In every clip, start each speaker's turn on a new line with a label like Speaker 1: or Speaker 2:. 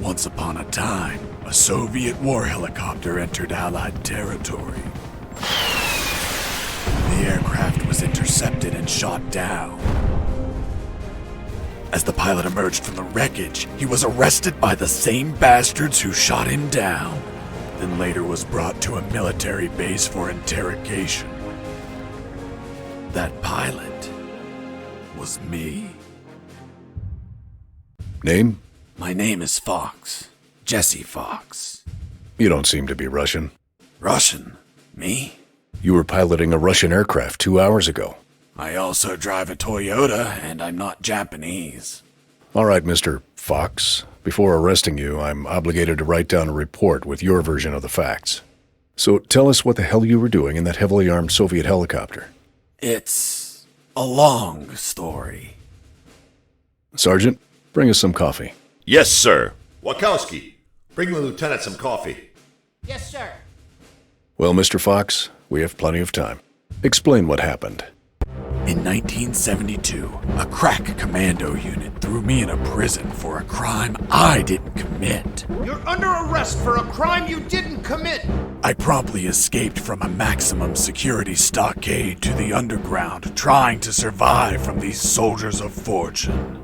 Speaker 1: Once upon a time, a Soviet war helicopter entered Allied territory. The aircraft was intercepted and shot down. As the pilot emerged from the wreckage, he was arrested by the same bastards who shot him down, then later was brought to a military base for interrogation. That pilot was me.
Speaker 2: Name?
Speaker 1: My name is Fox. Jesse Fox.
Speaker 2: You don't seem to be Russian.
Speaker 1: Russian? Me?
Speaker 2: You were piloting a Russian aircraft 2 hours ago.
Speaker 1: I also drive a Toyota, and I'm not Japanese.
Speaker 2: All right, Mr. Fox. Before arresting you, I'm obligated to write down a report with your version of the facts. So tell us what the hell you were doing in that heavily armed Soviet helicopter.
Speaker 1: It's a long story.
Speaker 2: Sergeant, bring us some coffee.
Speaker 3: Yes, sir.
Speaker 4: Wachowski, bring the lieutenant some coffee.
Speaker 5: Yes, sir.
Speaker 2: Well, Mr. Fox, we have plenty of time. Explain what happened.
Speaker 1: In 1972, a crack commando unit threw me in a prison for a crime I didn't commit.
Speaker 5: You're under arrest for a crime you didn't commit.
Speaker 1: I promptly escaped from a maximum security stockade to the underground, trying to survive from these soldiers of fortune.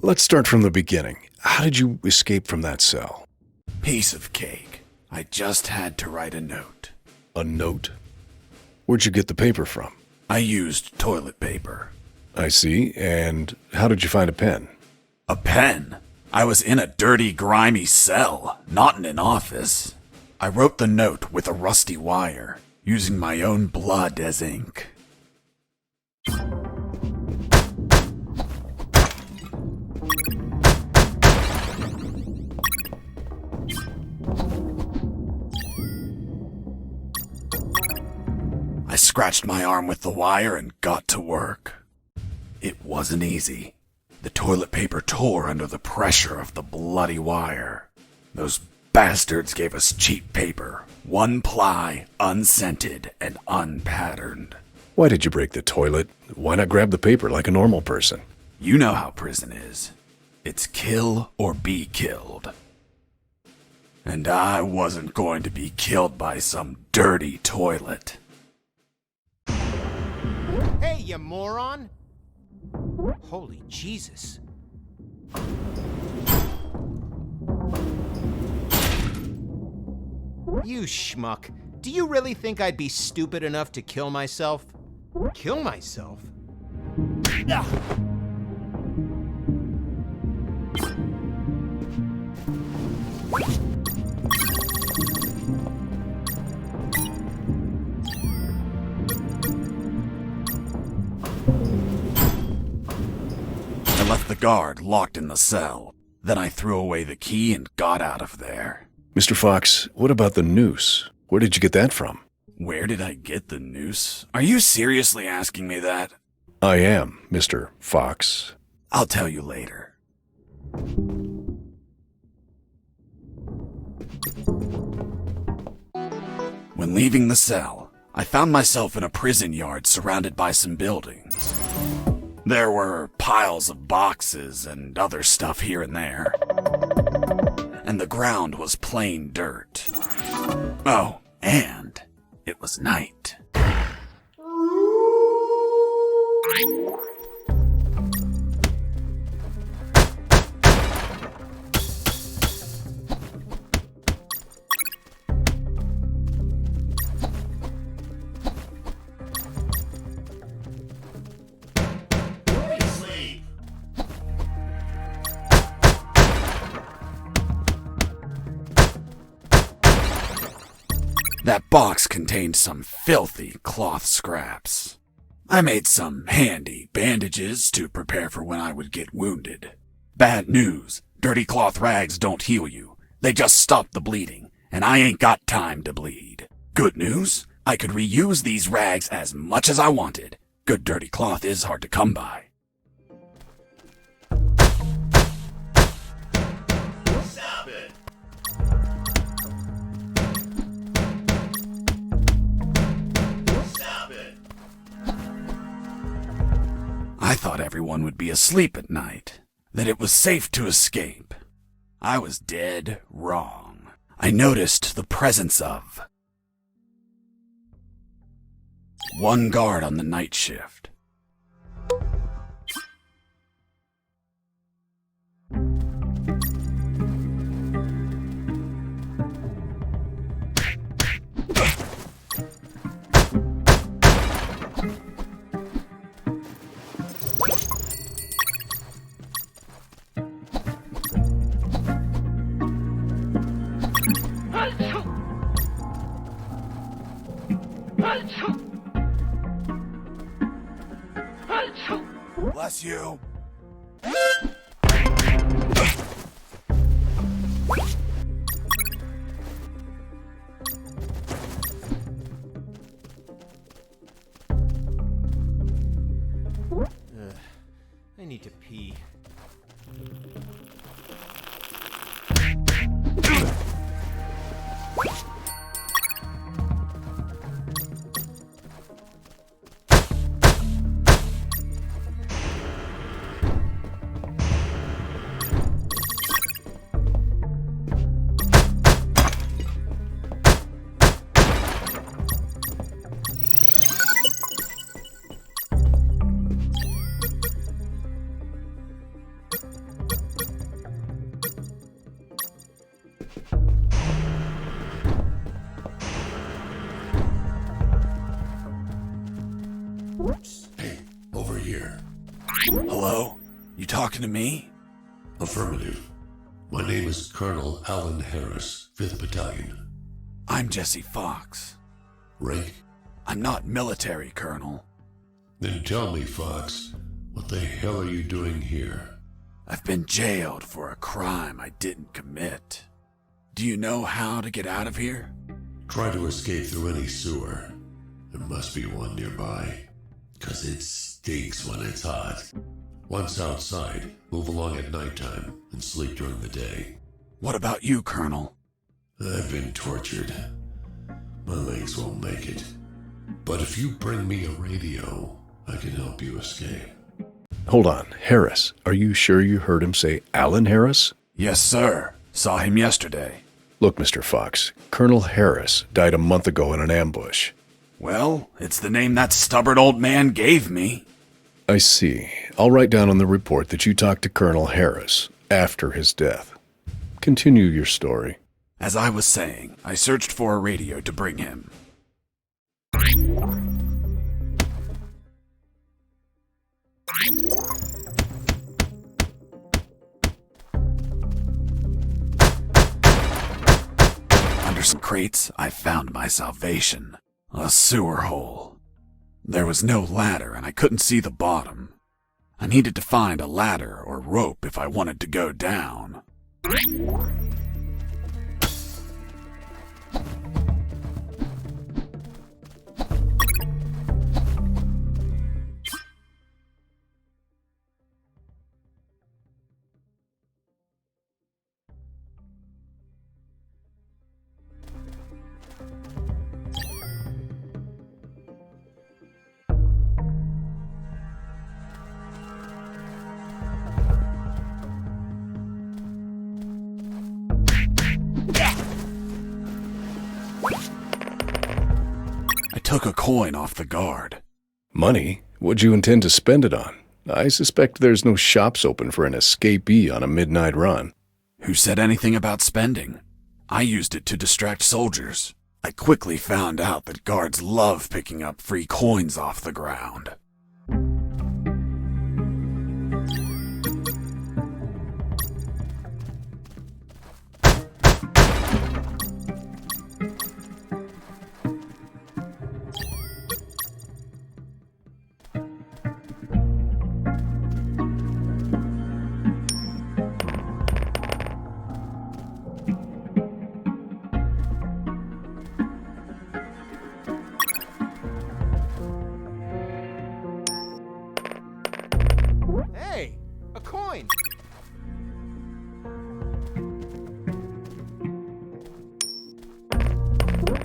Speaker 2: Let's start from the beginning. How did you escape from that cell?
Speaker 1: Piece of cake. I just had to write a note.
Speaker 2: A note? Where'd you get the paper from?
Speaker 1: I used toilet paper.
Speaker 2: I see. And how did you find a pen?
Speaker 1: A pen? I was in a dirty, grimy cell, not in an office. I wrote the note with a rusty wire, using my own blood as ink. I scratched my arm with the wire and got to work. It wasn't easy. The toilet paper tore under the pressure of the bloody wire. Those bastards gave us cheap paper, one ply, unscented, and unpatterned.
Speaker 2: Why did you break the toilet? Why not grab the paper like a normal person?
Speaker 1: You know how prison is. It's kill or be killed. And I wasn't going to be killed by some dirty toilet.
Speaker 5: Hey, you moron! Holy Jesus. You schmuck. Do you really think I'd be stupid enough to kill myself? Kill myself? Ugh.
Speaker 1: I left the guard locked in the cell. Then I threw away the key and got out of there.
Speaker 2: Mr. Fox, what about the noose? Where did you get that from?
Speaker 1: Where did I get the noose? Are you seriously asking me that?
Speaker 2: I am, Mr. Fox.
Speaker 1: I'll tell you later. When leaving the cell, I found myself in a prison yard surrounded by some buildings. There were piles of boxes and other stuff here and there. And the ground was plain dirt. Oh, and it was night. That box contained some filthy cloth scraps. I made some handy bandages to prepare for when I would get wounded. Bad news, dirty cloth rags don't heal you. They just stop the bleeding, and I ain't got time to bleed. Good news, I could reuse these rags as much as I wanted. Good dirty cloth is hard to come by.
Speaker 4: Stop it! Stop it!
Speaker 1: I thought everyone would be asleep at night, that it was safe to escape. I was dead wrong. I noticed the presence of one guard on the night shift. Bless you.
Speaker 5: I need to pee.
Speaker 3: Hey, over here.
Speaker 1: Hello? You talking to me?
Speaker 3: Affirmative. My name is Colonel Alan Harris, 5th Battalion.
Speaker 1: I'm Jesse Fox.
Speaker 3: Rank?
Speaker 1: I'm not military, Colonel.
Speaker 3: Then tell me, Fox, what the hell are you doing here?
Speaker 1: I've been jailed for a crime I didn't commit. Do you know how to get out of here?
Speaker 3: Try to escape through any sewer. There must be one nearby. 'Cause it stinks when it's hot. Once outside, move along at nighttime and sleep during the day.
Speaker 1: What about you, Colonel?
Speaker 3: I've been tortured. My legs won't make it. But if you bring me a radio, I can help you escape.
Speaker 2: Hold on, Harris. Are you sure you heard him say Alan Harris?
Speaker 1: Yes, sir. Saw him yesterday.
Speaker 2: Look, Mr. Fox, Colonel Harris died a month ago in an ambush.
Speaker 1: Well, it's the name that stubborn old man gave me.
Speaker 2: I see. I'll write down on the report that you talked to Colonel Harris after his death. Continue your story.
Speaker 1: As I was saying, I searched for a radio to bring him. Under some crates, I found my salvation. A sewer hole. There was no ladder and I couldn't see the bottom. I needed to find a ladder or rope if I wanted to go down. I took a coin off the guard.
Speaker 2: Money? What'd you intend to spend it on? I suspect there's no shops open for an escapee on a midnight run.
Speaker 1: Who said anything about spending? I used it to distract soldiers. I quickly found out that guards love picking up free coins off the ground.
Speaker 5: Hey, a coin!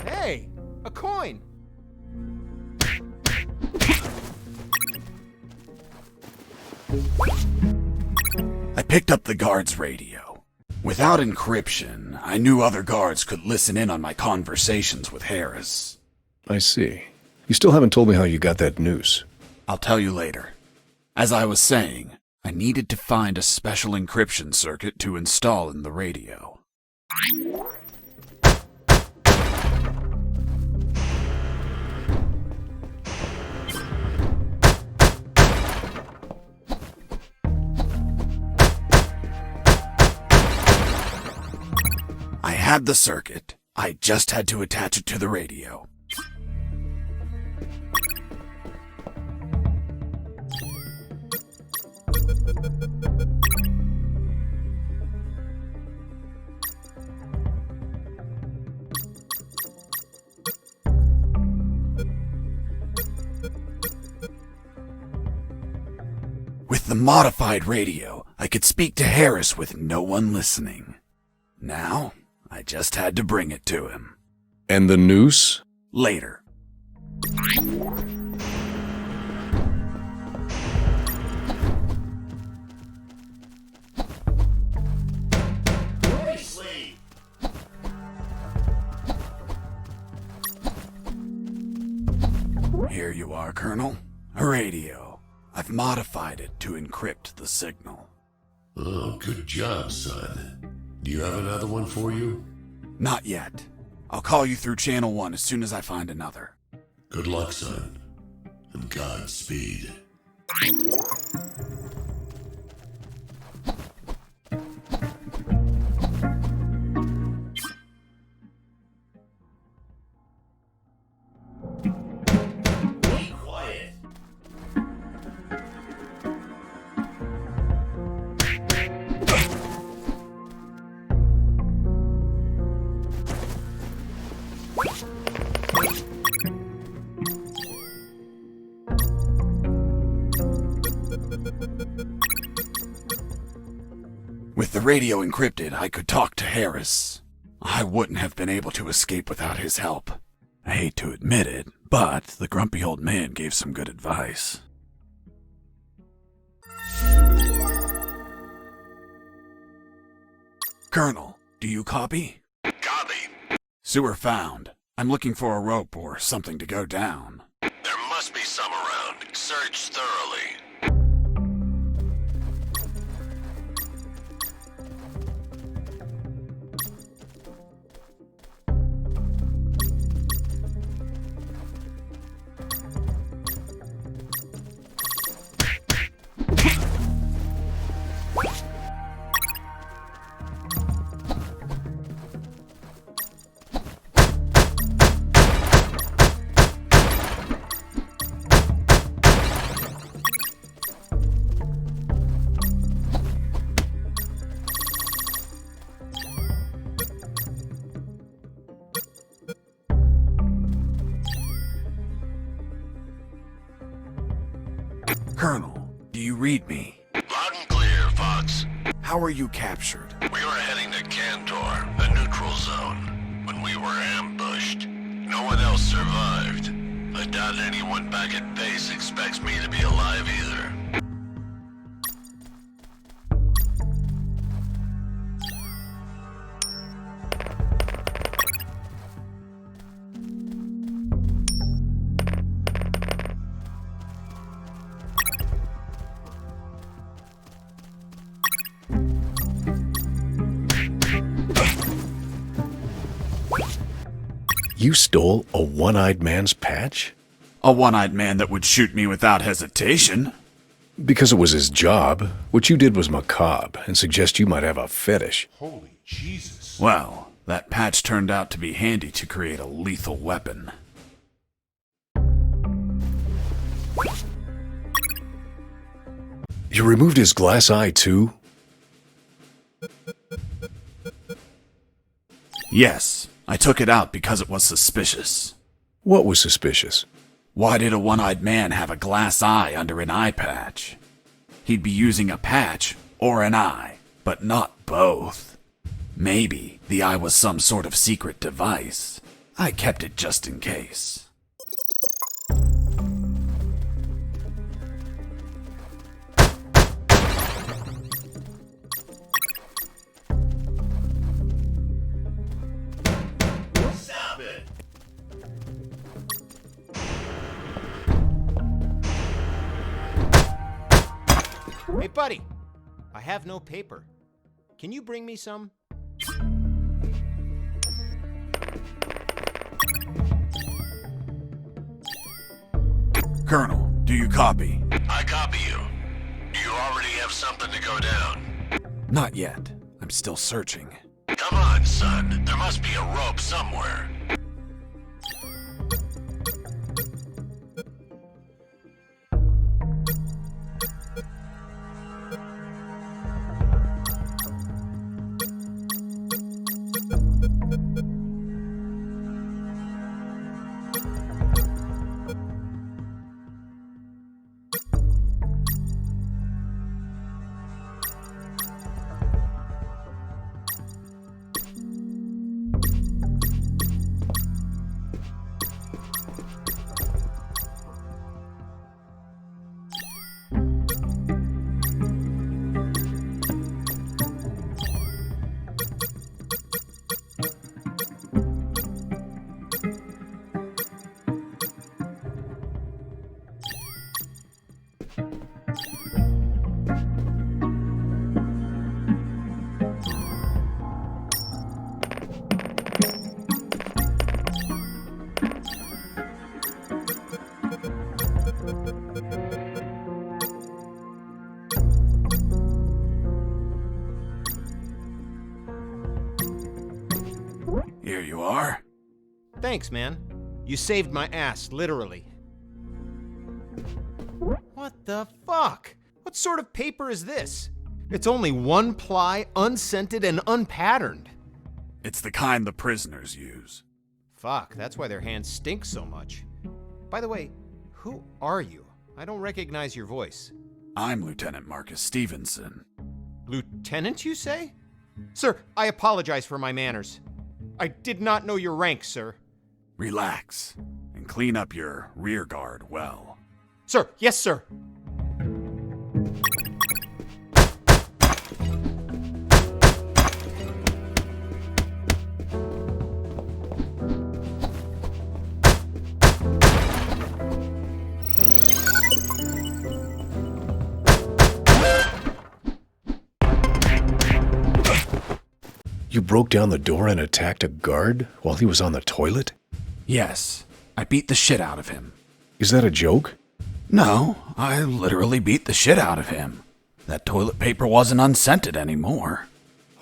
Speaker 5: Hey, a coin!
Speaker 1: I picked up the guard's radio. Without encryption, I knew other guards could listen in on my conversations with Harris.
Speaker 2: I see. You still haven't told me how you got that noose.
Speaker 1: I'll tell you later. As I was saying, I needed to find a special encryption circuit to install in the radio. I had the circuit. I just had to attach it to the radio. With the modified radio, I could speak to Harris with no one listening. Now, I just had to bring it to him.
Speaker 2: And the noose?
Speaker 1: Later.
Speaker 4: Sleep.
Speaker 1: Here you are, Colonel. A radio. I've modified it to encrypt the signal.
Speaker 3: Oh, good job, son. Do you have another one for you?
Speaker 1: Not yet. I'll call you through Channel 1 as soon as I find another.
Speaker 3: Good luck, son. And Godspeed.
Speaker 4: Be quiet.
Speaker 1: With the radio encrypted, I could talk to Harris. I wouldn't have been able to escape without his help. I hate to admit it, but the grumpy old man gave some good advice. Colonel, do you copy?
Speaker 3: Copy.
Speaker 1: Sewer found. I'm looking for a rope or something to go down.
Speaker 3: There must be some around. Search thoroughly.
Speaker 1: Colonel, do you read me?
Speaker 3: Loud and clear, Fox.
Speaker 1: How were you captured?
Speaker 3: We were heading to Cantor, a neutral zone, when we were ambushed. No one else survived. I doubt anyone back at base expects me to be alive either.
Speaker 2: You stole a one-eyed man's patch?
Speaker 1: A one-eyed man that would shoot me without hesitation.
Speaker 2: Because it was his job. What you did was macabre and suggest you might have a fetish.
Speaker 4: Holy Jesus.
Speaker 1: Well, that patch turned out to be handy to create a lethal weapon.
Speaker 2: You removed his glass eye too?
Speaker 1: Yes, I took it out because it was suspicious.
Speaker 2: What was suspicious?
Speaker 1: Why did a one-eyed man have a glass eye under an eye patch? He'd be using a patch or an eye, but not both. Maybe the eye was some sort of secret device. I kept it just in case.
Speaker 5: Hey, buddy, I have no paper. Can you bring me some?
Speaker 1: Colonel, do you copy?
Speaker 3: I copy you. Do you already have something to go down?
Speaker 1: Not yet. I'm still searching.
Speaker 3: Come on, son. There must be a rope somewhere.
Speaker 1: Here you are.
Speaker 5: Thanks, man. You saved my ass, literally. What the fuck? What sort of paper is this? It's only one ply, unscented, and unpatterned.
Speaker 1: It's the kind the prisoners use.
Speaker 5: Fuck, that's why their hands stink so much. By the way, who are you? I don't recognize your voice.
Speaker 1: I'm Lieutenant Marcus Stevenson.
Speaker 5: Lieutenant, you say? Sir, I apologize for my manners. I did not know your rank, sir.
Speaker 1: Relax and clean up your rear guard well.
Speaker 5: Sir, yes, sir.
Speaker 2: You broke down the door and attacked a guard while he was on the toilet?
Speaker 1: Yes, I beat the shit out of him.
Speaker 2: Is that a joke?
Speaker 1: No, I literally beat the shit out of him. That toilet paper wasn't unscented anymore.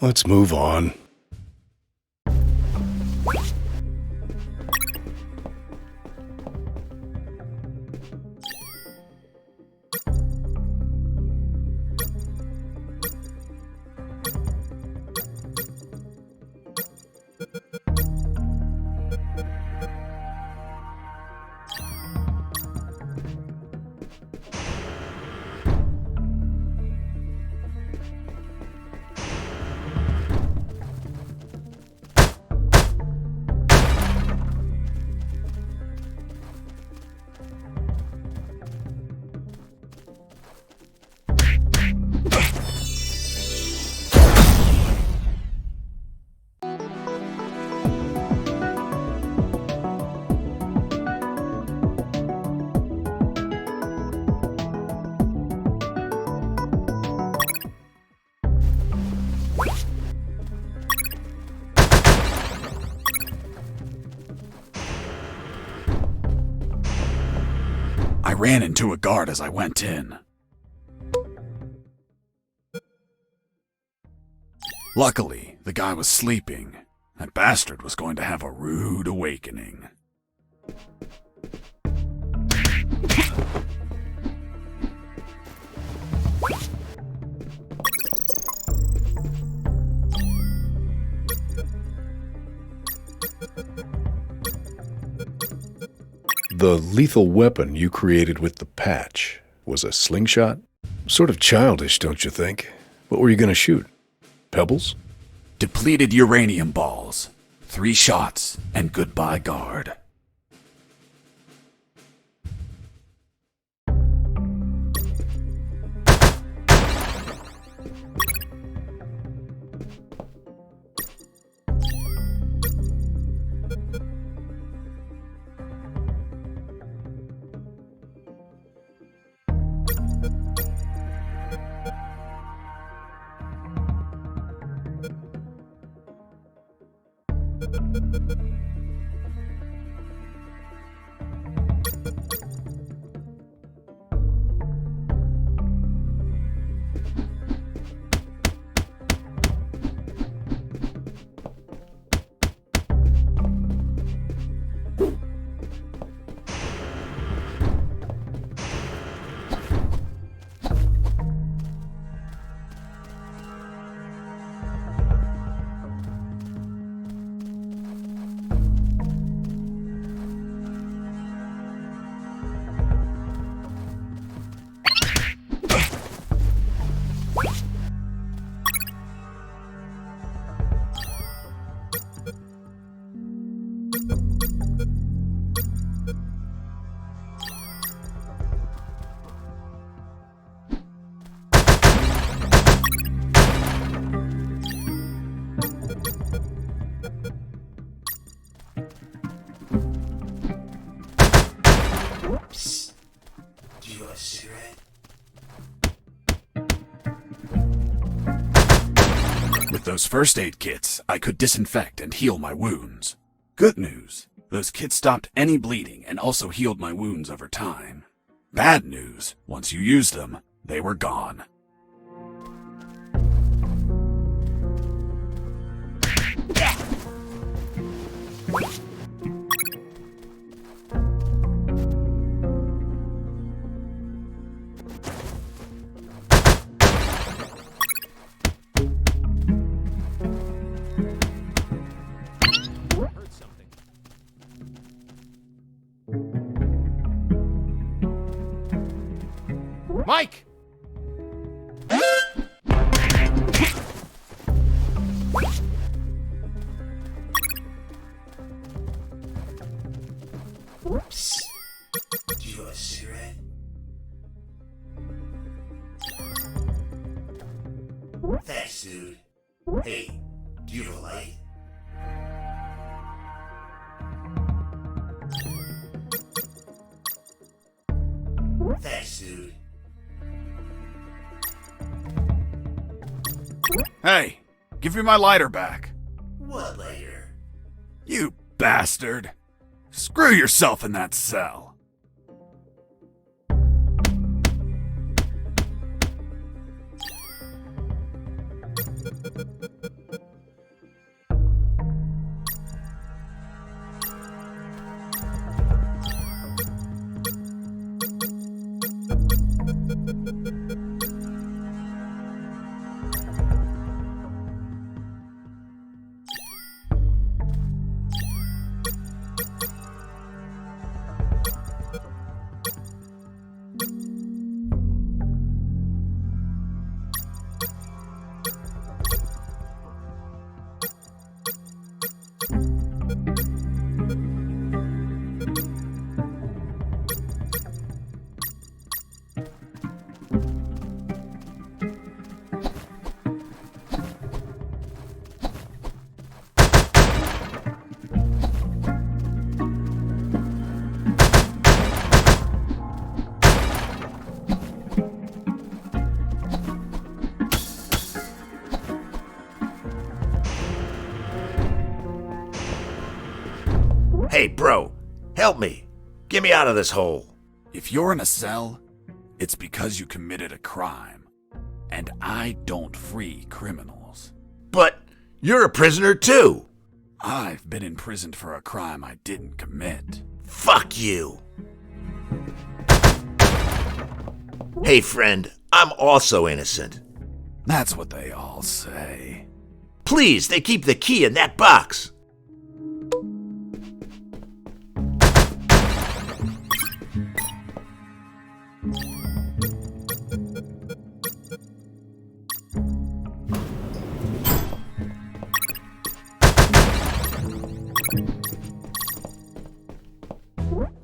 Speaker 2: Let's move on.
Speaker 1: I ran into a guard as I went in. Luckily, the guy was sleeping. That bastard was going to have a rude awakening.
Speaker 2: The lethal weapon you created with the patch was a slingshot? Sort of childish, don't you think? What were you going to shoot? Pebbles?
Speaker 1: Depleted uranium balls. 3 shots, and goodbye, guard. With those first aid kits, I could disinfect and heal my wounds. Good news, those kits stopped any bleeding and also healed my wounds over time. Bad news, once you used them, they were gone.
Speaker 5: Heard something. Mike!
Speaker 6: Psst. Do you have a cigarette? Thanks, dude. Hey, do you have a light? Thanks, dude.
Speaker 1: Hey, give me my lighter back.
Speaker 6: What lighter?
Speaker 1: You bastard. Screw yourself in that cell.
Speaker 6: Hey, bro, help me. Get me out of this hole.
Speaker 1: If you're in a cell, it's because you committed a crime. And I don't free criminals.
Speaker 6: But you're a prisoner too.
Speaker 1: I've been imprisoned for a crime I didn't commit.
Speaker 6: Fuck you. Hey, friend, I'm also innocent.
Speaker 1: That's what they all say.
Speaker 6: Please, they keep the key in that box.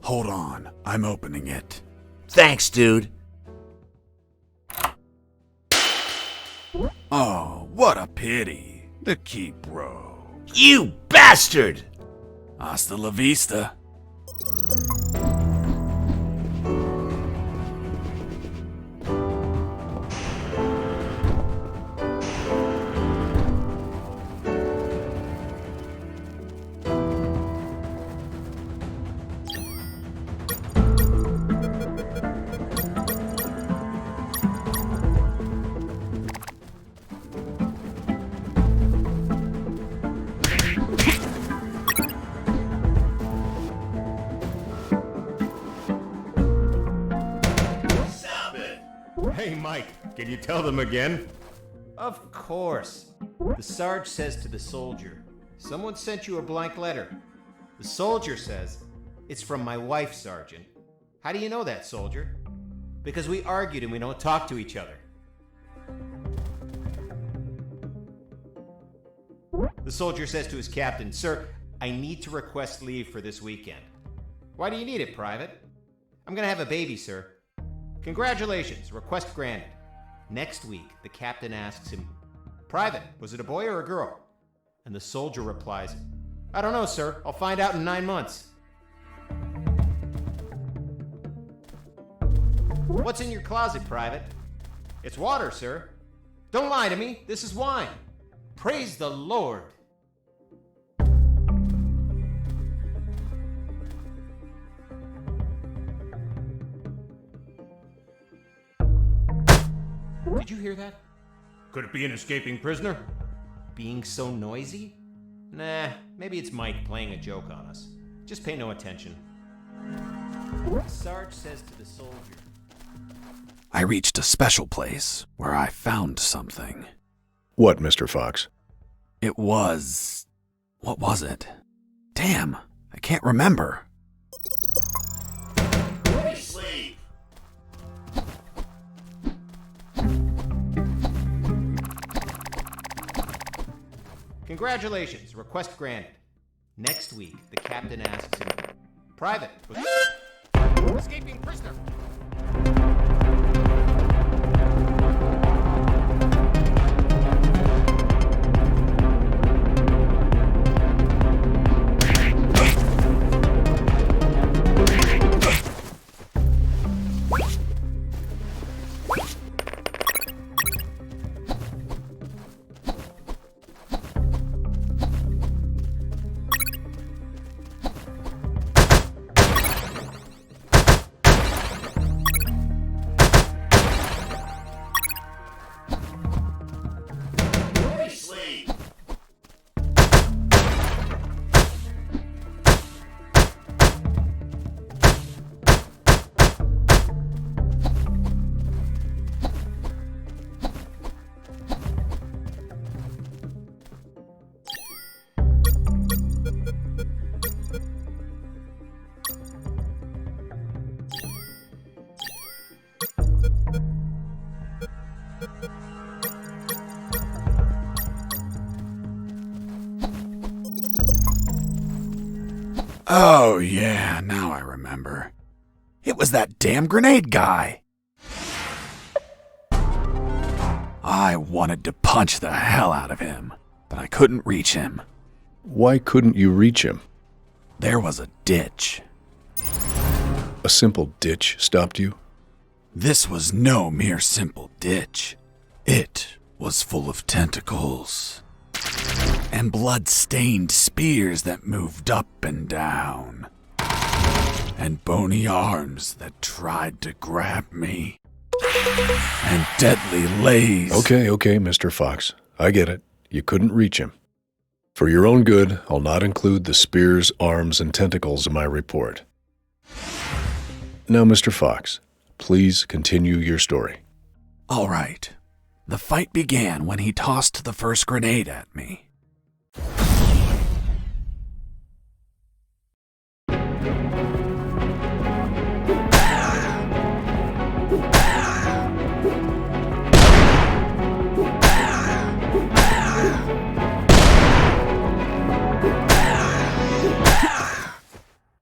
Speaker 1: Hold on, I'm opening it.
Speaker 6: Thanks, dude.
Speaker 1: Oh, what a pity. The key broke.
Speaker 6: You bastard!
Speaker 1: Hasta la vista.
Speaker 4: Hey, Mike, can you tell them again?
Speaker 5: Of course. The Sarge says to the soldier, someone sent you a blank letter. The soldier says, it's from my wife, Sergeant. How do you know that, soldier? Because we argued and we don't talk to each other. The soldier says to his captain, sir, I need to request leave for this weekend. Why do you need it, Private? I'm gonna have a baby, sir. Congratulations, request granted. Next week, the captain asks him, Private, was it a boy or a girl? And the soldier replies, I don't know, sir. I'll find out in 9 months. What's in your closet, Private? It's water, sir. Don't lie to me. This is wine. Praise the Lord. Did you hear that?
Speaker 4: Could it be an escaping prisoner?
Speaker 5: Being so noisy? Nah, maybe it's Mike playing a joke on us. Just pay no attention. Sarge says to the soldier.
Speaker 1: I reached a special place where I found something.
Speaker 2: What, Mr. Fox?
Speaker 1: It was... what was it? Damn, I can't remember.
Speaker 6: Hey, slave!
Speaker 5: Congratulations, request granted. Next week, the captain asks him, Private, escaping prisoner.
Speaker 6: Hey, slave!
Speaker 1: Oh, yeah, now I remember. It was that damn grenade guy. I wanted to punch the hell out of him, but I couldn't reach him.
Speaker 2: Why couldn't you reach him?
Speaker 1: There was a ditch.
Speaker 2: A simple ditch stopped you?
Speaker 1: This was no mere simple ditch. It was full of tentacles and blood-stained spears that moved up and down, and bony arms that tried to grab me, and deadly lays.
Speaker 2: Okay, Mr. Fox. I get it. You couldn't reach him. For your own good, I'll not include the spears, arms, and tentacles in my report. Now, Mr. Fox, please continue your story.
Speaker 1: All right. The fight began when he tossed the first grenade at me.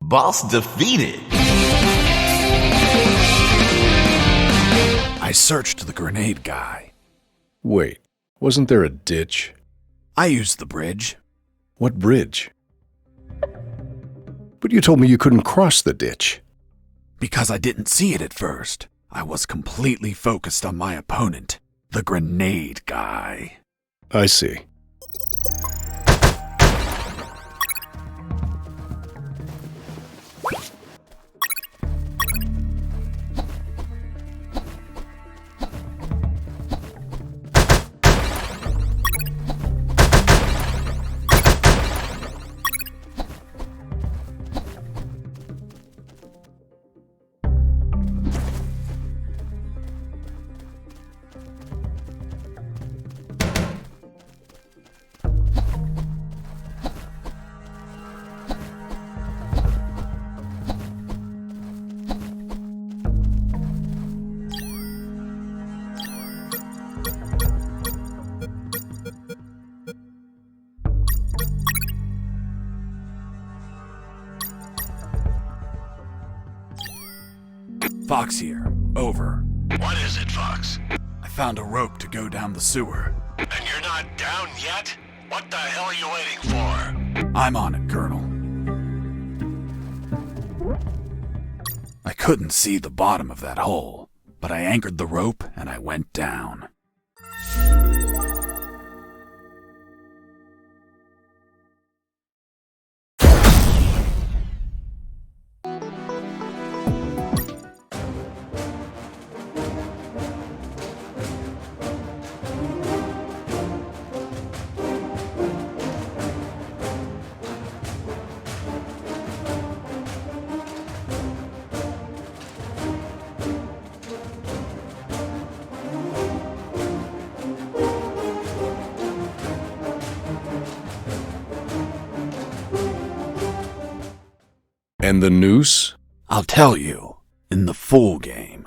Speaker 7: Boss defeated.
Speaker 1: I searched the grenade guy.
Speaker 2: Wait, wasn't there a ditch?
Speaker 1: I used the bridge.
Speaker 2: What bridge? But you told me you couldn't cross the ditch.
Speaker 1: Because I didn't see it at first. I was completely focused on my opponent, the grenade guy.
Speaker 2: I see.
Speaker 1: Fox here. Over.
Speaker 3: What is it, Fox?
Speaker 1: I found a rope to go down the sewer.
Speaker 3: And you're not down yet? What the hell are you waiting for?
Speaker 1: I'm on it, Colonel. I couldn't see the bottom of that hole, but I anchored the rope and I went down.
Speaker 2: And the noose?
Speaker 1: I'll tell you in the full game.